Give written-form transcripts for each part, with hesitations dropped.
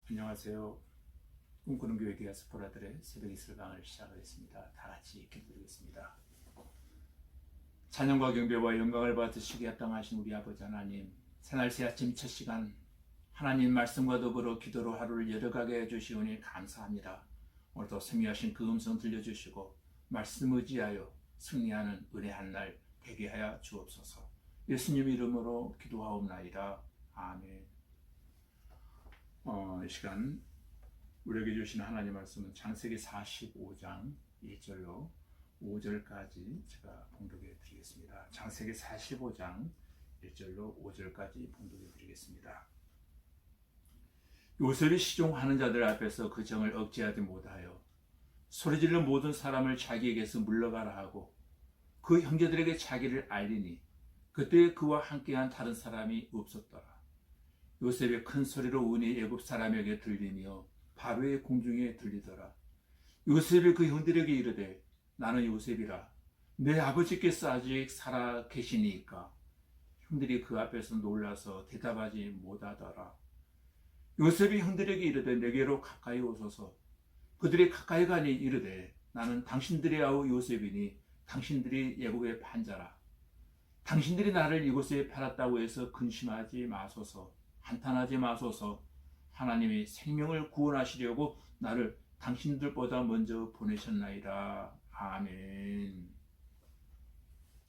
안녕하세요. 꿈꾸는 교회 디아스포라들의 새벽 이슬강을 시작하겠습니다. 다 같이 기도드리겠습니다. 찬양과 경배와 영광을 받으시게 합당하신 우리 아버지 하나님, 새날 새 아침 첫 시간 하나님 말씀과 더불어 기도로 하루를 열어가게 해주시오니 감사합니다. 오늘도 승리하신 그 음성 들려주시고 말씀 의지하여 승리하는 은혜 한 날 되게 하여 주옵소서. 예수님 이름으로 기도하옵나이다. 아멘. 이 시간 우리에게 주신 하나님 말씀은 창세기 45장 1절로 5절까지 제가 봉독해 드리겠습니다. 창세기 45장 1절로 5절까지 봉독해 드리겠습니다. 요셉이 시종하는 자들 앞에서 그 정을 억제하지 못하여 소리질러 모든 사람을 자기에게서 물러가라 하고 그 형제들에게 자기를 알리니 그때 그와 함께한 다른 사람이 없었더라. 요셉의 큰 소리로 운이 애굽 사람에게 들리며 바로의 궁중에 들리더라. 요셉이 그 형들에게 이르되 나는 요셉이라. 내 아버지께서 아직 살아 계시니까. 형들이 그 앞에서 놀라서 대답하지 못하더라. 요셉이 형들에게 이르되 내게로 가까이 오소서. 그들이 가까이 가니 이르되 나는 당신들의 아우 요셉이니 당신들이 애굽의 판자라. 당신들이 나를 이곳에 팔았다고 해서 근심하지 마소서. 한탄하지 마소서. 하나님이 생명을 구원하시려고 나를 당신들보다 먼저 보내셨나이다. 아멘.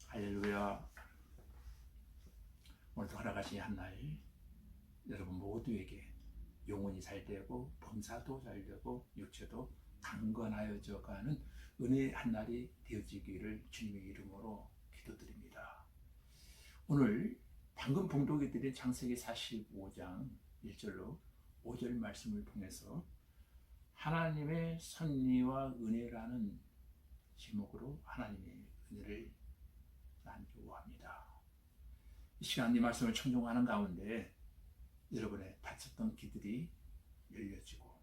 할렐루야. 오늘도 허락하신 한날 여러분 모두에게 영혼이 잘되고 범사도 잘되고 육체도 강건하여져 가는 은혜의 한날이 되어지기를 주님의 이름으로 기도드립니다. 오늘 방금 봉독해 드린 창세기 45장 1절로 5절 말씀을 통해서 하나님의 섭리와 은혜라는 제목으로 하나님의 은혜를 나누어합니다. 이 시간 이 말씀을 청종하는 가운데 여러분의 닫혔던 귀들이 열려지고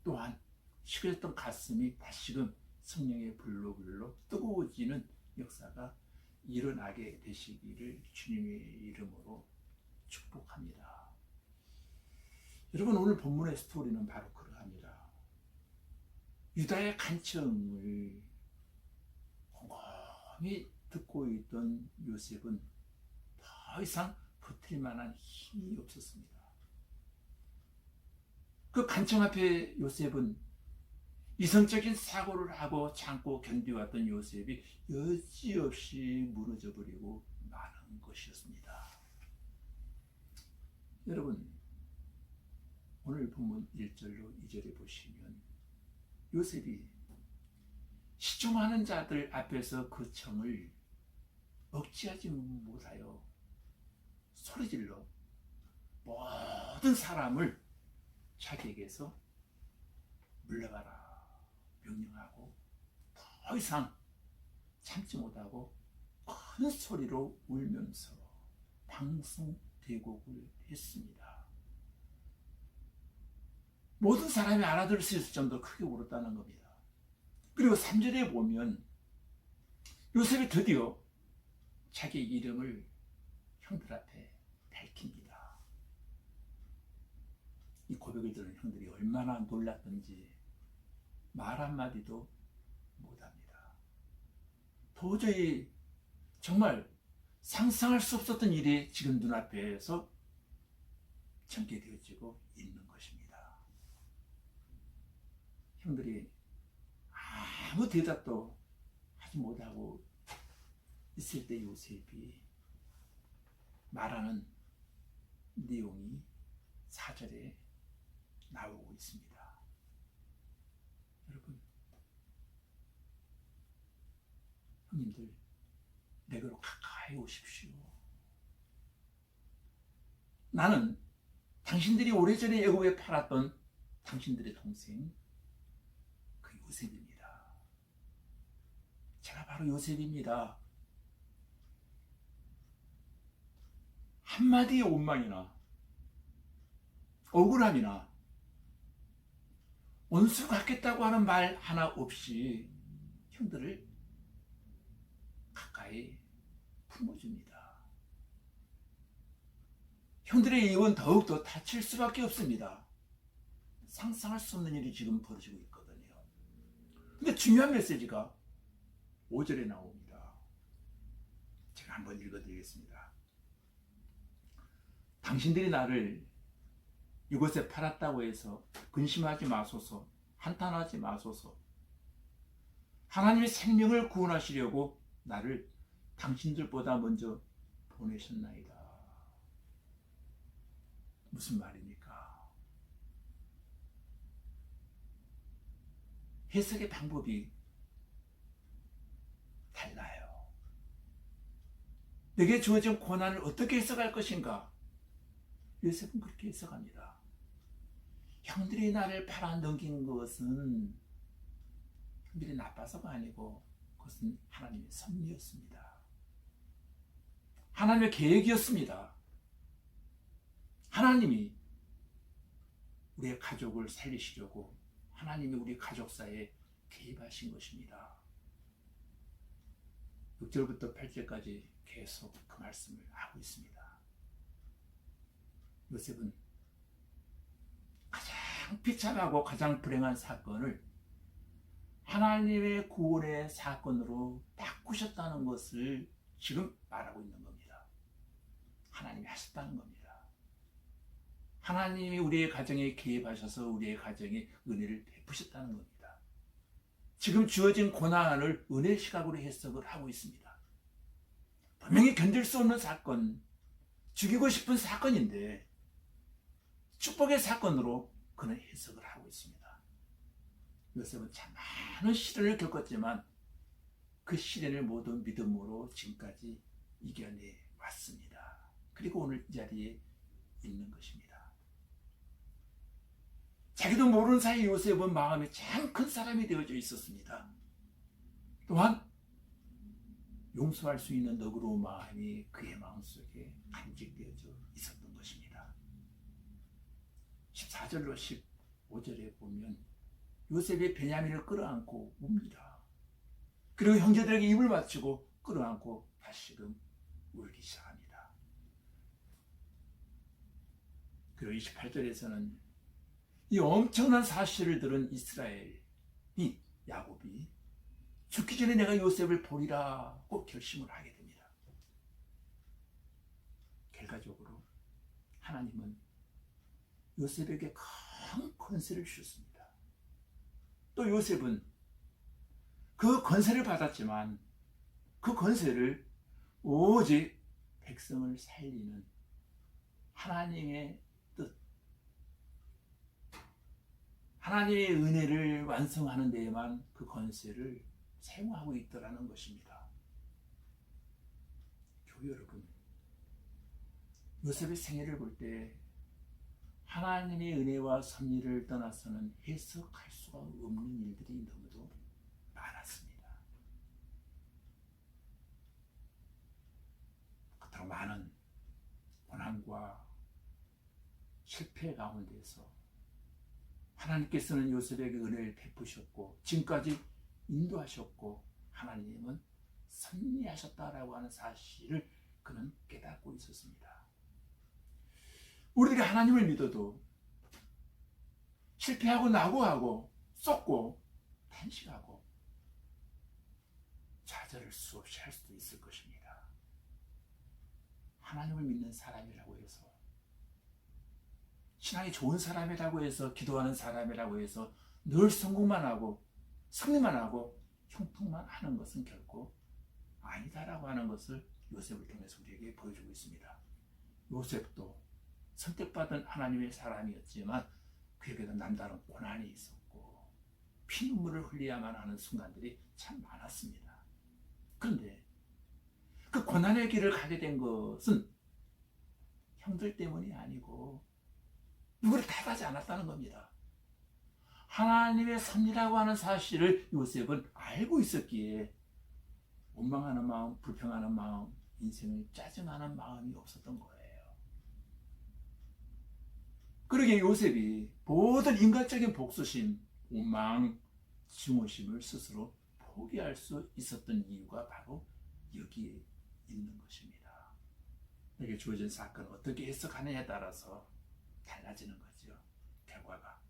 또한 식어졌던 가슴이 다시금 성령의 불로 뜨거워지는 역사가 일어나게 되시기를 주님의 이름으로 축복합니다. 여러분 오늘 본문의 스토리는 바로 그러합니다. 유다의 간청을 곰곰이 듣고 있던 요셉은 더 이상 버틸 만한 힘이 없었습니다. 그 간청 앞에 요셉은 이성적인 사고를 하고 참고 견디왔던 요셉이 여지없이 무너져버리고 마는 것이었습니다. 여러분 오늘 본문 1절로 2절에 보시면 요셉이 시종하는 자들 앞에서 그 청을 억제하지 못하여 소리질러 모든 사람을 자기에게서 물러가라 명령하고 더 이상 참지 못하고 큰 소리로 울면서 방송대곡을 했습니다. 모든 사람이 알아들을 수 있을 정도로 크게 울었다는 겁니다. 그리고 3절에 보면 요셉이 드디어 자기 이름을 형들 앞에 밝힙니다. 이 고백을 들은 형들이 얼마나 놀랐던지 말 한마디도 못합니다. 도저히 정말 상상할 수 없었던 일이 지금 눈앞에서 전개되어지고 있는 것입니다. 형들이 아무 대답도 하지 못하고 있을 때 요셉이 말하는 내용이 4절에 나오고 있습니다. 여러분, 형님들, 내게로 가까이 오십시오. 나는 당신들이 오래전에 애굽에 팔았던 당신들의 동생 그 요셉입니다. 제가 바로 요셉입니다. 한마디의 원망이나 억울함이나 원수 갖겠다고 하는 말 하나 없이 형들을 가까이 품어줍니다. 형들의 입은 더욱더 다칠 수밖에 없습니다. 상상할 수 없는 일이 지금 벌어지고 있거든요. 근데 중요한 메시지가 5절에 나옵니다. 제가 한번 읽어드리겠습니다. 당신들이 나를 이곳에 팔았다고 해서 근심하지 마소서, 한탄하지 마소서. 하나님의 생명을 구원하시려고 나를 당신들보다 먼저 보내셨나이다. 무슨 말입니까? 해석의 방법이 달라요. 내게 주어진 고난을 어떻게 해석할 것인가? 요셉은 그렇게 해석합니다. 형들이 나를 팔아 넘긴 것은 형들이 나빠서가 아니고 그것은 하나님의 섭리였습니다. 하나님의 계획이었습니다. 하나님이 우리의 가족을 살리시려고 하나님이 우리 가족사에 개입하신 것입니다. 6절부터 8절까지 계속 그 말씀을 하고 있습니다. 요셉은 가장 비참하고 가장 불행한 사건을 하나님의 구원의 사건으로 바꾸셨다는 것을 지금 말하고 있는 겁니다. 하나님이 하셨다는 겁니다. 하나님이 우리의 가정에 개입하셔서 우리의 가정에 은혜를 베푸셨다는 겁니다. 지금 주어진 고난을 은혜의 시각으로 해석을 하고 있습니다. 분명히 견딜 수 없는 사건, 죽이고 싶은 사건인데 축복의 사건으로 그는 해석을 하고 있습니다. 요셉은 참 많은 시련을 겪었지만 그 시련을 모두 믿음으로 지금까지 이겨내 왔습니다. 그리고 오늘 이 자리에 있는 것입니다. 자기도 모르는 사이 요셉은 마음이 참 큰 사람이 되어져 있었습니다. 또한 용서할 수 있는 너그러운 마음이 그의 마음속에 간직되어져 있었던 것입니다. 14절로 15절에 보면 요셉이 베냐민을 끌어안고 웁니다. 그리고 형제들에게 입을 맞추고 끌어안고 다시금 울기 시작합니다. 그리고 28절에서는 이 엄청난 사실을 들은 이스라엘이, 야곱이 죽기 전에 내가 요셉을 보리라고 결심을 하게 됩니다. 결과적으로 하나님은 요셉에게 큰 권세를 주셨습니다. 또 요셉은 그 권세를 받았지만 그 권세를 오직 백성을 살리는 하나님의 뜻, 하나님의 은혜를 완성하는 데에만 그 권세를 사용하고 있더라는 것입니다. 교회 여러분, 요셉의 생애를 볼 때 하나님의 은혜와 섭리를 떠나서는 해석할 수가 없는 일들이 너무도 많았습니다. 그토록 많은 고난과 실패 가운데서 하나님께서는 요셉에게 은혜를 베푸셨고 지금까지 인도하셨고 하나님은 섭리하셨다라고 하는 사실을 그는 깨닫고 있었습니다. 우리들이 하나님을 믿어도 실패하고 낙오하고 쏟고 탄식하고 좌절을 수없이 할 수도 있을 것입니다. 하나님을 믿는 사람이라고 해서, 신앙이 좋은 사람이라고 해서, 기도하는 사람이라고 해서 늘 성공만 하고 승리만 하고 형통만 하는 것은 결코 아니다라고 하는 것을 요셉을 통해서 우리에게 보여주고 있습니다. 요셉도 선택받은 하나님의 사람이었지만 그에게도 남다른 고난이 있었고 피눈물을 흘려야만 하는 순간들이 참 많았습니다. 그런데 그 고난의 길을 가게 된 것은 형들 때문이 아니고 누구를 탓하지 않았다는 겁니다. 하나님의 섭리라고 하는 사실을 요셉은 알고 있었기에 원망하는 마음, 불평하는 마음, 인생을 짜증하는 마음이 없었던 거예요. 그러기에 요셉이 모든 인간적인 복수심, 원망, 증오심을 스스로 포기할 수 있었던 이유가 바로 여기에 있는 것입니다. 내게 주어진 사건을 어떻게 해석하느냐에 따라서 달라지는 거죠. 결과가.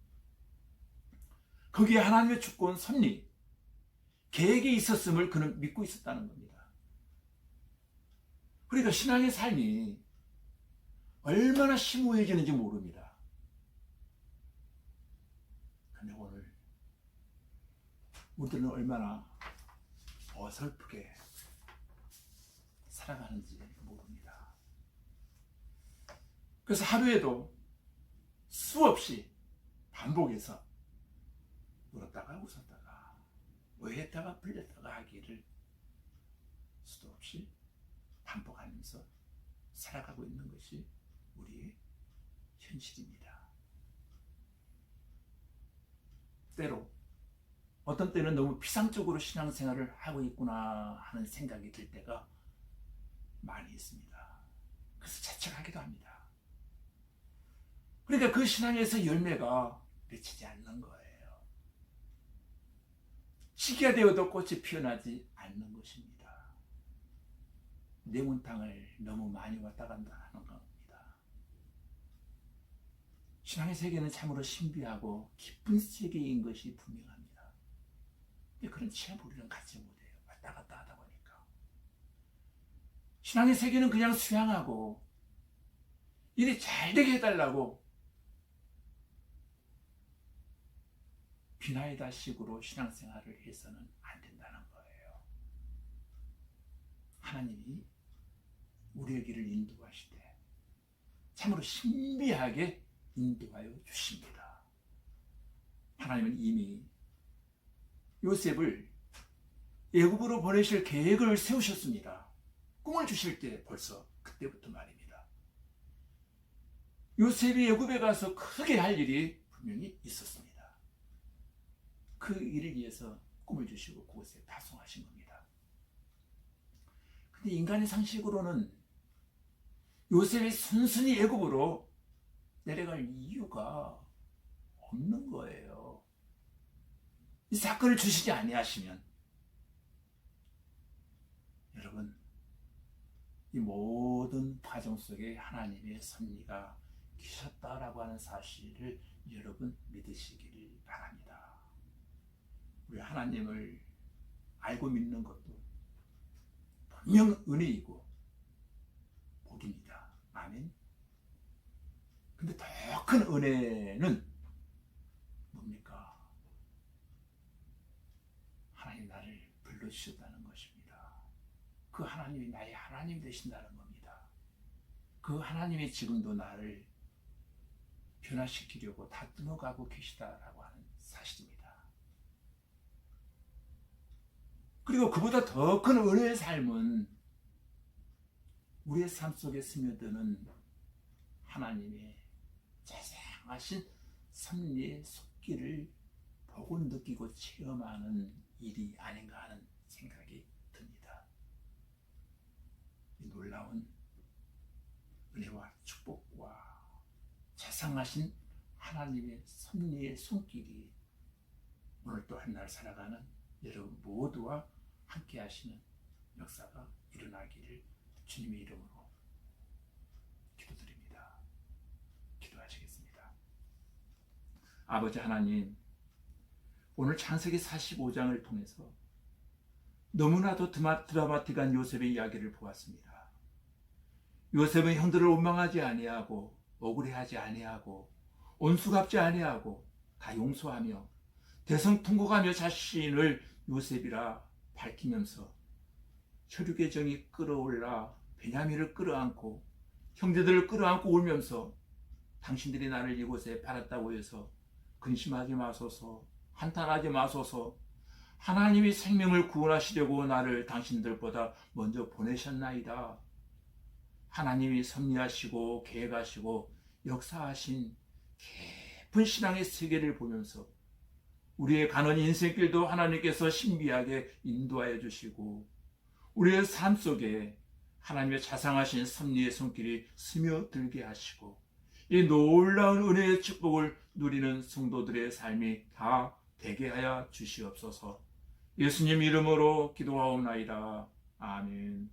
거기에 하나님의 주권, 섭리, 계획이 있었음을 그는 믿고 있었다는 겁니다. 그러니까 신앙의 삶이 얼마나 심오해지는지 모릅니다. 근데 오늘 우리들은 얼마나 어설프게 살아가는지 모릅니다. 그래서 하루에도 수없이 반복해서 울었다가 웃었다가 오해했다가 풀렸다가 하기를 수도 없이 반복하면서 살아가고 있는 것이 우리의 현실입니다. 때로 어떤 때는 너무 피상적으로 신앙생활을 하고 있구나 하는 생각이 들 때가 많이 있습니다. 그래서 자책하기도 합니다. 그러니까 그 신앙에서 열매가 맺히지 않는 거예요. 시기가 되어도 꽃이 피어나지 않는 것입니다. 내문탕을 너무 많이 왔다 간다 하는 겁니다. 신앙의 세계는 참으로 신비하고 깊은 세계인 것이 분명합니다. 근데 그런 체험 우리는 갖지 못해요. 왔다 갔다 하다 보니까. 신앙의 세계는 그냥 수양하고 일이 잘 되게 해달라고 비나이다 식으로 신앙생활을 해서는 안 된다는 거예요. 하나님이 우리의 길을 인도하실 때 참으로 신비하게 인도하여 주십니다. 하나님은 이미 요셉을 애굽으로 보내실 계획을 세우셨습니다. 꿈을 주실 때 벌써 그때부터 말입니다. 요셉이 애굽에 가서 크게 할 일이 분명히 있었습니다. 그 일을 위해서 꿈을 주시고 그곳에 파송하신 겁니다. 근데 인간의 상식으로는 요셉이 순순히 애굽으로 내려갈 이유가 없는 거예요. 이 사건을 주시지 아니하시면 여러분 이 모든 과정 속에 하나님의 섭리가 계셨다라고 하는 사실을 여러분 믿으시기를 바랍니다. 우리 하나님을 알고 믿는 것도 분명 은혜이고 복입니다. 아멘. 근데 더 큰 은혜는 뭡니까? 하나님 나를 불러주셨다는 것입니다. 그 하나님이 나의 하나님 되신다는 겁니다. 그 하나님이 지금도 나를 변화시키려고 다듬어가고 계시다라고 하는 사실입니다. 그리고 그보다 더 큰 은혜의 삶은 우리의 삶 속에 스며드는 하나님의 자상하신 섭리의 속기를 보고 느끼고 체험하는 일이 아닌가 하는 생각이 듭니다. 이 놀라운 은혜와 축복과 자상하신 하나님의 섭리의 손길이 오늘 또 한 날 살아가는 여러분 모두와 함께 하시는 역사가 일어나기를 주님의 이름으로 기도드립니다. 기도하시겠습니다. 아버지 하나님, 오늘 창세기 45장을 통해서 너무나도 드라마틱한 요셉의 이야기를 보았습니다. 요셉은 형들을 원망하지 아니하고 억울해하지 아니하고 온수갚지 아니하고 다 용서하며 대성통곡하며 자신을 요셉이라 밝히면서 혈육의 정이 끌어올라 베냐민을 끌어안고 형제들을 끌어안고 울면서 당신들이 나를 이곳에 팔았다고 해서 근심하지 마소서, 한탄하지 마소서, 하나님이 생명을 구원하시려고 나를 당신들보다 먼저 보내셨나이다. 하나님이 섭리하시고 계획하시고 역사하신 깊은 신앙의 세계를 보면서 우리의 가는 인생길도 하나님께서 신비하게 인도하여 주시고 우리의 삶 속에 하나님의 자상하신 섭리의 손길이 스며들게 하시고 이 놀라운 은혜의 축복을 누리는 성도들의 삶이 다 되게 하여 주시옵소서. 예수님 이름으로 기도하옵나이다. 아멘.